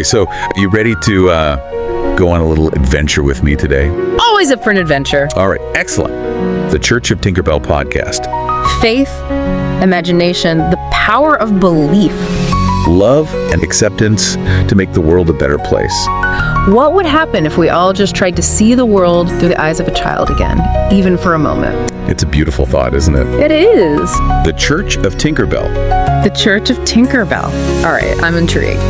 Okay, so you ready to go on a little adventure with me today? Always up for an adventure. All right, excellent. The Church of Tinkerbell podcast. Faith, imagination, the power of belief. Love and acceptance to make the world a better place. What would happen if we all just tried to see the world through the eyes of a child again, even for a moment? It's a beautiful thought, isn't it? It is. The Church of Tinkerbell. The Church of Tinkerbell. All right, I'm intrigued.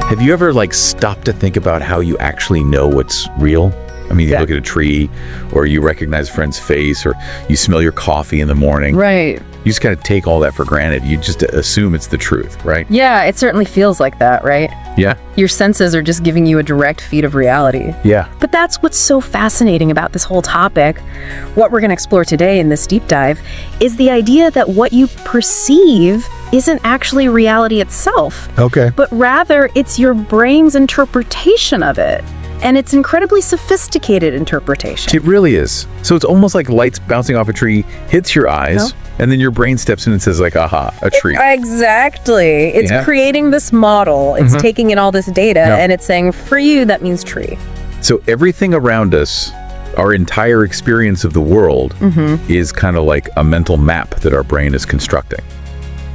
Have you ever stopped to think about how you actually know what's real? I mean, you look at a tree, or you recognize a friend's face, or you smell your coffee in the morning. Right. You just kind of take all that for granted. You just assume it's the truth, right? Yeah, it certainly feels like that, right? Yeah. Your senses are just giving you a direct feed of reality. Yeah. But that's what's so fascinating about this whole topic. What we're going to explore today in this deep dive is the idea that what you perceive isn't actually reality itself. Okay. But rather, it's your brain's interpretation of it. And it's incredibly sophisticated interpretation. It really is. So it's almost like lights bouncing off a tree hits your eyes, and then your brain steps in and says aha, a tree. Exactly. It's creating this model. It's taking in all this data, and it's saying, for you, that means tree. So everything around us, our entire experience of the world, is kind of like a mental map that our brain is constructing.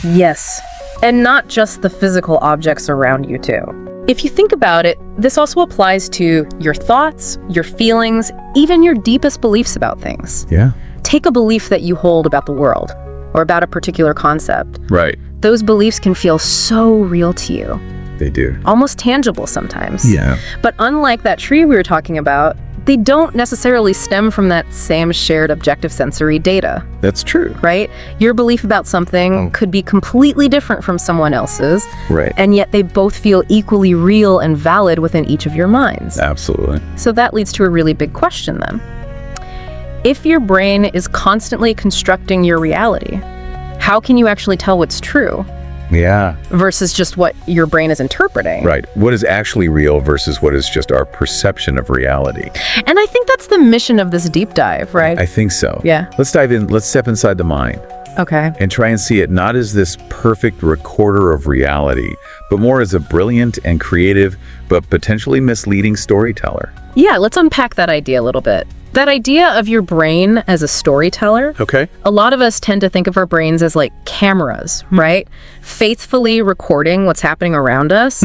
Yes. And not just the physical objects around you, too. If you think about it, this also applies to your thoughts, your feelings, even your deepest beliefs about things. Yeah. Take a belief that you hold about the world or about a particular concept. Right. Those beliefs can feel so real to you. They do. Almost tangible sometimes. Yeah. But unlike that tree we were talking about, they don't necessarily stem from that same shared objective sensory data. That's true. Right? Your belief about something could be completely different from someone else's. Right. And yet they both feel equally real and valid within each of your minds. Absolutely. So that leads to a really big question then. If your brain is constantly constructing your reality, how can you actually tell what's true? Yeah. Versus just what your brain is interpreting. Right. What is actually real versus what is just our perception of reality. And I think that's the mission of this deep dive, right? I think so. Yeah. Let's dive in. Let's step inside the mind. Okay. And try and see it not as this perfect recorder of reality, but more as a brilliant and creative, but potentially misleading storyteller. Yeah, let's unpack that idea a little bit. That idea of your brain as a storyteller. Okay. A lot of us tend to think of our brains as like cameras, right? Faithfully recording what's happening around us.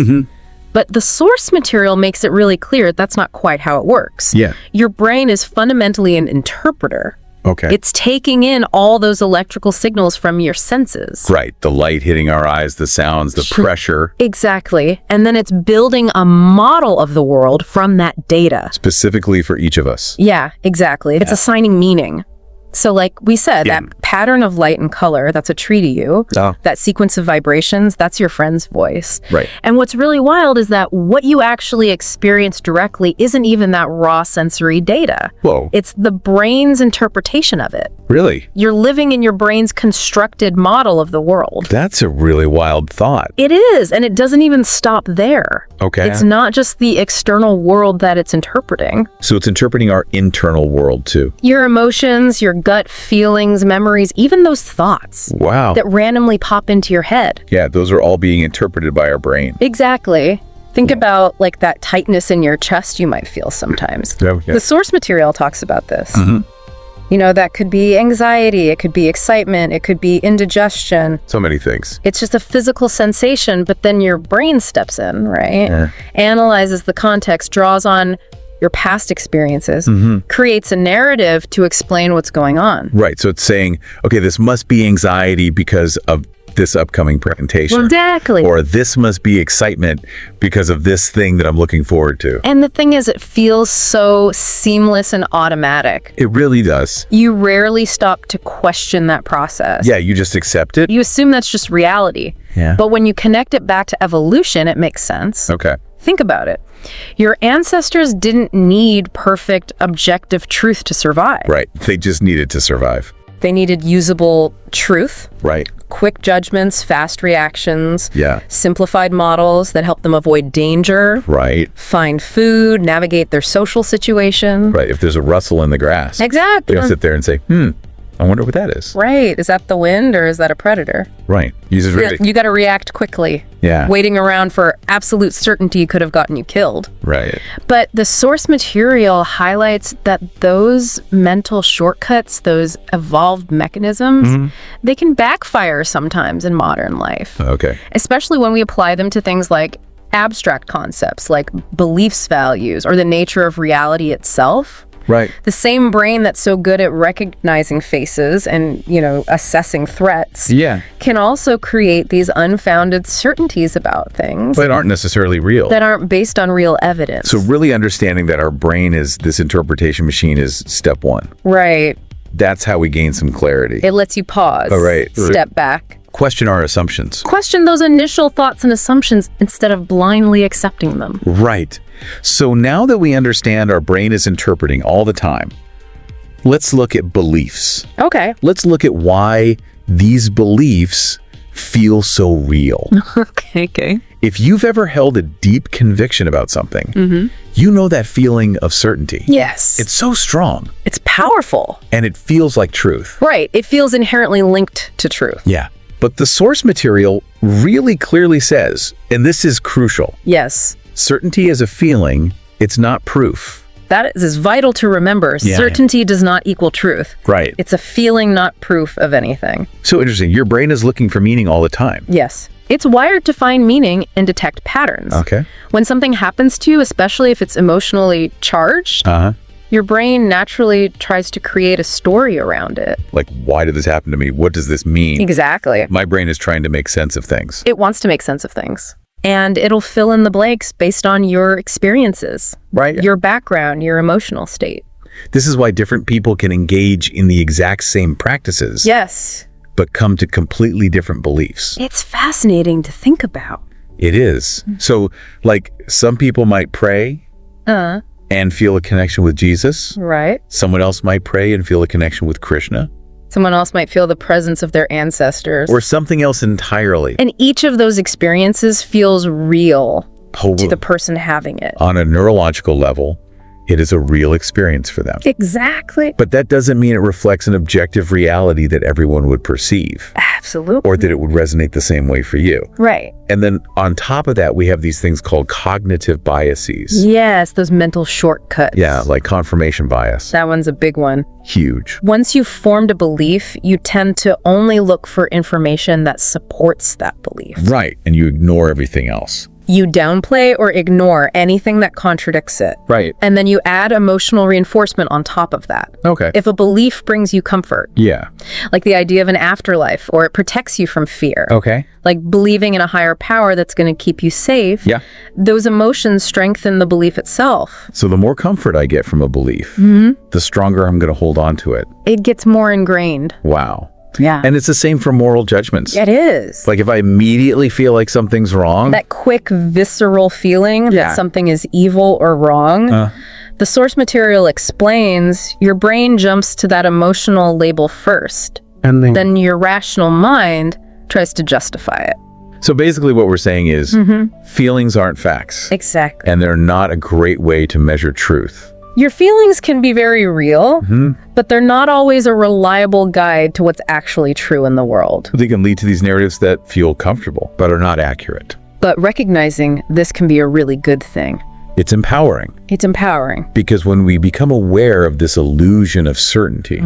But the source material makes it really clear that's not quite how it works. Yeah. Your brain is fundamentally an interpreter. Okay. It's taking in all those electrical signals from your senses. Right. The light hitting our eyes, the sounds, the pressure. Exactly. And then it's building a model of the world from that data. Specifically for each of us. Yeah, exactly. It's assigning meaning. So like we said, that pattern of light and color, that's a tree to you. Oh. That sequence of vibrations, that's your friend's voice. Right. And what's really wild is that what you actually experience directly isn't even that raw sensory data. Whoa. It's the brain's interpretation of it. Really? You're living in your brain's constructed model of the world. That's a really wild thought. It is, and it doesn't even stop there. Okay. It's not just the external world that it's interpreting. So it's interpreting our internal world too. Your emotions, your gut feelings, memories, even those thoughts Wow. that randomly pop into your head. Yeah, those are all being interpreted by our brain. Exactly. Think about like that tightness in your chest you might feel sometimes. Okay. The source material talks about this. You know, that could be anxiety, it could be excitement, it could be indigestion. So many things. It's just a physical sensation, but then your brain steps in, right? Analyzes the context, draws on your past experiences, creates a narrative to explain what's going on. Right. So it's saying, okay, this must be anxiety because of this upcoming presentation. Well, exactly. Or this must be excitement because of this thing that I'm looking forward to. And the thing is, it feels so seamless and automatic. It really does. You rarely stop to question that process. Yeah, you just accept it. You assume that's just reality. Yeah. But when you connect it back to evolution, it makes sense. Okay. Think about it. Your ancestors didn't need perfect, objective truth to survive. Right. They just needed to survive. They needed usable truth, Right. quick judgments, fast reactions, Yeah. simplified models that help them avoid danger, Right. find food, navigate their social situation. Right. If there's a rustle in the grass. Exactly. You don't sit there and say, I wonder what that is. Right. Is that the wind or is that a predator? Right. Uses Yeah, you got to react quickly. Yeah. Waiting around for absolute certainty could have gotten you killed. Right. But the source material highlights that those mental shortcuts, those evolved mechanisms, they can backfire sometimes in modern life, Okay. especially when we apply them to things like abstract concepts like beliefs, values, or the nature of reality itself. Right. The same brain that's so good at recognizing faces and, assessing threats Yeah. can also create these unfounded certainties about things But aren't necessarily real. that aren't based on real evidence. So really understanding that our brain is this interpretation machine is step one. Right. That's how we gain some clarity. It lets you pause, right. step back, Question our assumptions. question those initial thoughts and assumptions instead of blindly accepting them. Right. So now that we understand our brain is interpreting all the time, let's look at beliefs. Okay. Let's look at why these beliefs feel so real. Okay. If you've ever held a deep conviction about something, you know that feeling of certainty. Yes. It's so strong It's powerful. and it feels like truth. Right. It feels inherently linked to truth. Yeah. But the source material really clearly says, and this is crucial, Yes. certainty is a feeling, it's not proof. That is vital to remember. Yeah. Certainty does not equal truth. Right. It's a feeling, not proof of anything. So interesting. Your brain is looking for meaning all the time. Yes. It's wired to find meaning and detect patterns. Okay. When something happens to you, especially if it's emotionally charged, Uh-huh. your brain naturally tries to create a story around it. Like, why did this happen to me? What does this mean? Exactly. My brain is trying to make sense of things. It wants to make sense of things. And it'll fill in the blanks based on your experiences, Right. your background, your emotional state. This is why different people can engage in the exact same practices, Yes. but come to completely different beliefs. It's fascinating to think about. It is. So, like, some people might pray and feel a connection with Jesus. Right. Someone else might pray and feel a connection with Krishna, Someone else might feel the presence of their ancestors. or something else entirely. And each of those experiences feels real Oh, to the person having it. on a neurological level, it is a real experience for them. Exactly. But that doesn't mean it reflects an objective reality that everyone would perceive, Absolutely. or that it would resonate the same way for you. Right. And then on top of that, we have these things called cognitive biases. Yes, those mental shortcuts. Yeah, like confirmation bias. That one's a big one. Huge. Once you've formed a belief, you tend to only look for information that supports that belief. Right. And you ignore everything else. You downplay or ignore anything that contradicts it. Right. And then you add emotional reinforcement on top of that. Okay. If a belief brings you comfort, Yeah. like the idea of an afterlife, or it protects you from fear, Okay. like believing in a higher power that's going to keep you safe, Yeah. those emotions strengthen the belief itself. So the more comfort I get from a belief, the stronger I'm going to hold on to it. It gets more ingrained. Wow. Yeah. And it's the same for moral judgments. It is. Like if I immediately feel like something's wrong, That quick, visceral feeling Yeah. that something is evil or wrong. The source material explains your brain jumps to that emotional label first. and Then your rational mind tries to justify it. so basically what we're saying is feelings aren't facts, Exactly. and they're not a great way to measure truth. Your feelings can be very real, but they're not always a reliable guide to what's actually true in the world. They can lead to these narratives that feel comfortable but are not accurate. But recognizing this can be a really good thing. It's empowering. It's empowering. Because when we become aware of this illusion of certainty,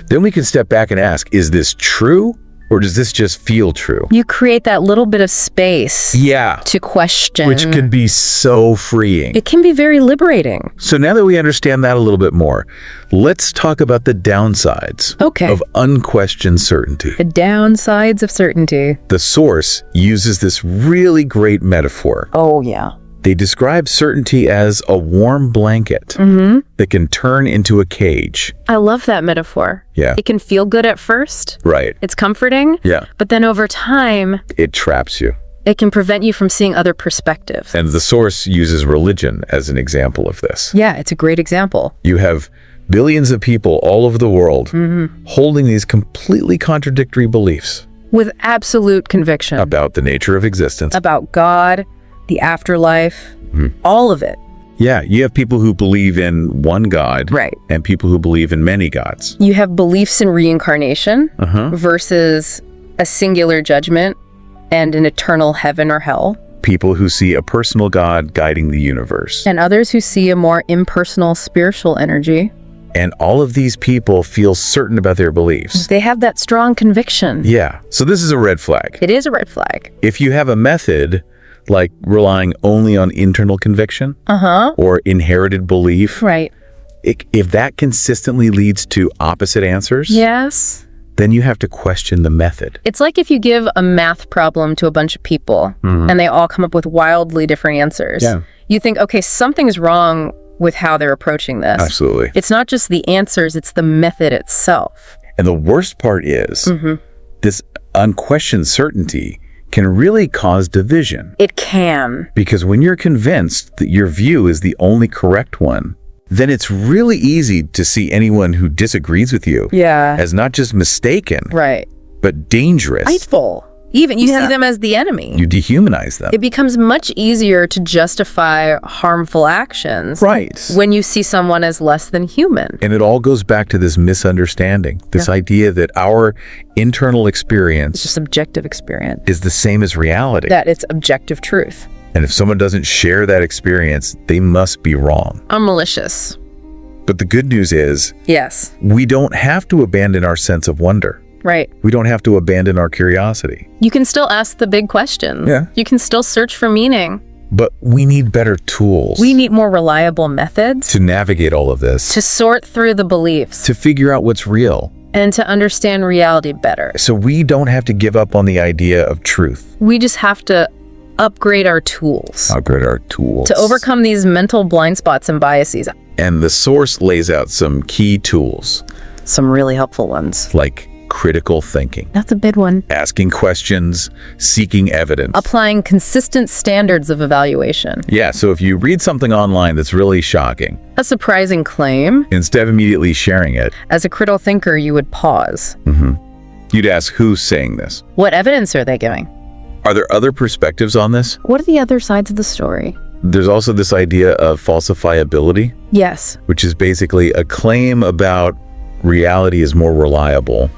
then we can step back and ask, is this true or does this just feel true? You create that little bit of space Yeah, to question. which can be so freeing. It can be very liberating. So now that we understand that a little bit more, let's talk about the downsides Okay. of unquestioned certainty. The downsides of certainty. The source uses this really great metaphor. Oh, yeah. They describe certainty as a warm blanket that can turn into a cage. I love that metaphor. Yeah. It can feel good at first. Right. It's comforting. Yeah. But then over time, It traps you. it can prevent you from seeing other perspectives. And the source uses religion as an example of this. Yeah, it's a great example. You have billions of people all over the world holding these completely contradictory beliefs With absolute conviction about the nature of existence. about God, the afterlife, all of it. Yeah, you have people who believe in one God. Right. And people who believe in many gods. You have beliefs in reincarnation versus a singular judgment and an eternal heaven or hell. People who see a personal God guiding the universe. And others who see a more impersonal spiritual energy. And all of these people feel certain about their beliefs. They have that strong conviction. Yeah, so this is a red flag. It is a red flag. If you have a method like relying only on internal conviction or inherited belief, Right. if that consistently leads to opposite answers, Yes. then you have to question the method. It's like if you give a math problem to a bunch of people and they all come up with wildly different answers. Yeah. You think, okay, something's wrong with how they're approaching this. Absolutely. It's not just the answers, it's the method itself. And the worst part is this unquestioned certainty can really cause division. It can. Because when you're convinced that your view is the only correct one, then it's really easy to see anyone who disagrees with you Yeah. as not just mistaken, Right. but dangerous. Spiteful. Even you see them as the enemy. You dehumanize them. It becomes much easier to justify harmful actions Right. when you see someone as less than human. And it all goes back to this misunderstanding, this idea that our internal experience It's just subjective experience. is the same as reality. That it's objective truth. And if someone doesn't share that experience, they must be wrong. I'm malicious. But the good news is, Yes. we don't have to abandon our sense of wonder. Right. We don't have to abandon our curiosity. You can still ask the big questions. Yeah. You can still search for meaning. But we need better tools We need more reliable methods to navigate all of this, to sort through the beliefs to figure out what's real. and to understand reality better. So we don't have to give up on the idea of truth. We just have to upgrade our tools Upgrade our tools. to overcome these mental blind spots and biases. And the source lays out some key tools, Some really helpful ones. like critical thinking, That's a big one. asking questions, seeking evidence. Applying consistent standards of evaluation. Yeah, so if you read something online that's really shocking, A surprising claim. instead of immediately sharing it, As a critical thinker, you would pause. you'd ask, who's saying this? What evidence are they giving? Are there other perspectives on this? What are the other sides of the story? There's also this idea of falsifiability, Yes. which is basically a claim about reality is more reliable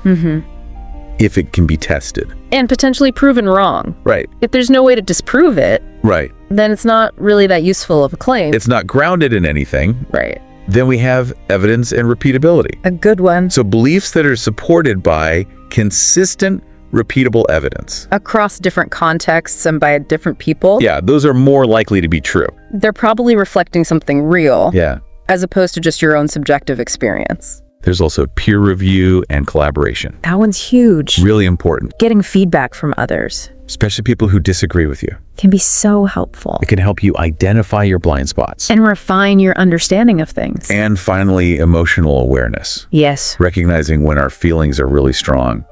if it can be tested. And potentially proven wrong. Right, If there's no way to disprove it, right. then it's not really that useful of a claim. It's not grounded in anything. Right. Then we have evidence and repeatability. A good one. So beliefs that are supported by consistent, repeatable evidence. Across different contexts and by different people. Yeah, those are more likely to be true. They're probably reflecting something real Yeah. as opposed to just your own subjective experience. There's also peer review and collaboration. That one's huge. Really important, Getting feedback from others especially people who disagree with you. can be so helpful. It can help you identify your blind spots. And refine your understanding of things. And finally, emotional awareness, Yes. recognizing when our feelings are really strong.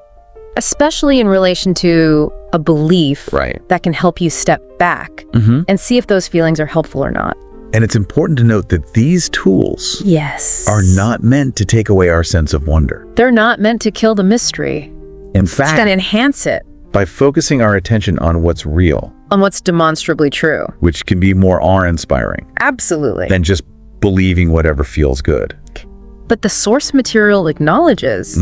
Especially in relation to a belief Right. that can help you step back and see if those feelings are helpful or not. And it's important to note that these tools Yes. are not meant to take away our sense of wonder. They're not meant to kill the mystery. In It's going to fact, enhance it by focusing our attention on what's real, on what's demonstrably true. which can be more awe-inspiring Absolutely. than just believing whatever feels good. But the source material acknowledges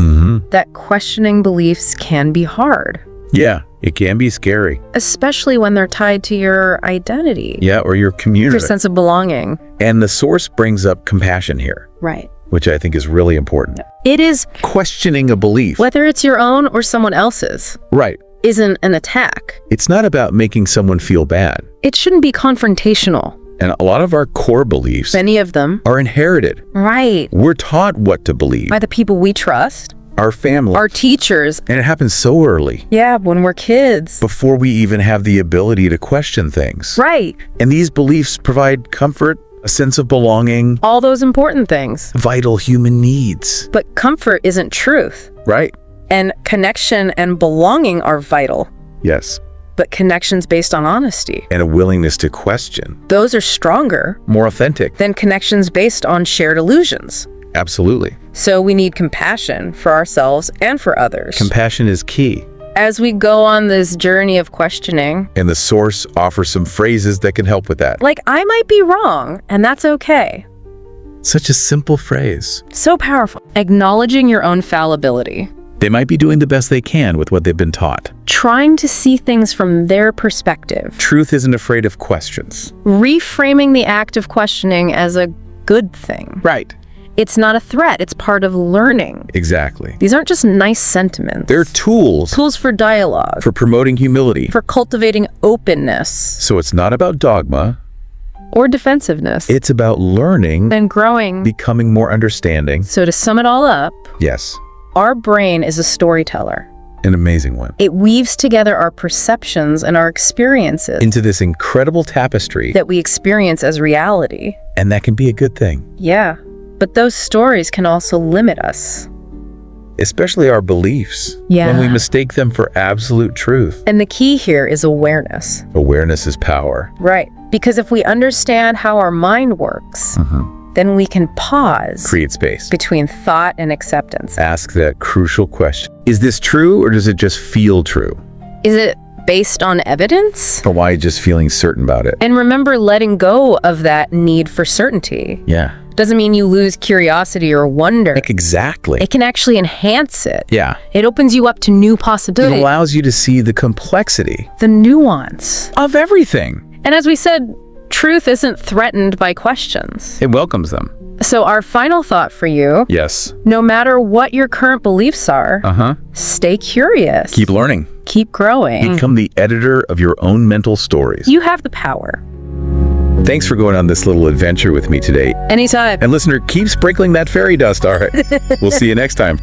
that questioning beliefs can be hard, Yeah, it can be scary. especially when they're tied to your identity, Yeah, or your your community. sense of belonging. And the source brings up compassion here, Right. which I think is really important. It is, Questioning a belief. whether it's your own or someone else's, Right. isn't an attack. It's not about making someone feel bad. It shouldn't be confrontational. And a lot of our core beliefs Many of them. are inherited. Right. We're taught what to believe. By the people we trust, Our family. our teachers. And it happens so early, Yeah, when we're kids. before we even have the ability to question things. Right. And these beliefs provide comfort, a sense of belonging, All those important things. vital human needs. But comfort isn't truth. Right? And connection and belonging are vital. Yes. But connections based on honesty, And a willingness to question. those are stronger More authentic. than connections based on shared illusions. Absolutely. So we need compassion for ourselves and for others. Compassion is key. as we go on this journey of questioning. And the source offers some phrases that can help with that. Like, I might be wrong, and that's okay. Such a simple phrase. So powerful. Acknowledging your own fallibility. They might be doing the best they can with what they've been taught. Trying to see things from their perspective. Truth isn't afraid of questions. Reframing the act of questioning as a good thing. Right. It's not a threat, it's part of learning. Exactly. These aren't just nice sentiments. They're tools Tools for dialogue, for promoting humility. for cultivating openness So it's not about dogma. or defensiveness, It's about learning, and growing. becoming more understanding. So to sum it all up, Yes, our brain is a storyteller. an amazing one. It weaves together our perceptions and our experiences Into this incredible tapestry, that we experience as reality. and that can be a good thing. Yeah, but those stories can also limit us. Especially our beliefs. Yeah. When we mistake them for absolute truth. And the key here is awareness. Awareness is power. Right. Because if we understand how our mind works, then we can pause Create space. between thought and acceptance. Ask that crucial question. Is this true, or does it just feel true? Is it based on evidence? Or why just feeling certain about it? And remember, letting go of that need for certainty Yeah. doesn't mean you lose curiosity or wonder. Like exactly. It can actually enhance it. Yeah. It opens you up to new It possibilities, allows you to see the complexity the nuance. of everything. And as we said, truth isn't threatened by questions. It welcomes them. So our final thought for you, Yes. no matter what your current beliefs are, stay curious. Keep learning. Keep growing. Become the editor of your own mental stories. You have the power. Thanks for going on this little adventure with me today. Anytime. And listener, keep sprinkling that fairy dust, all right? We'll see you next time.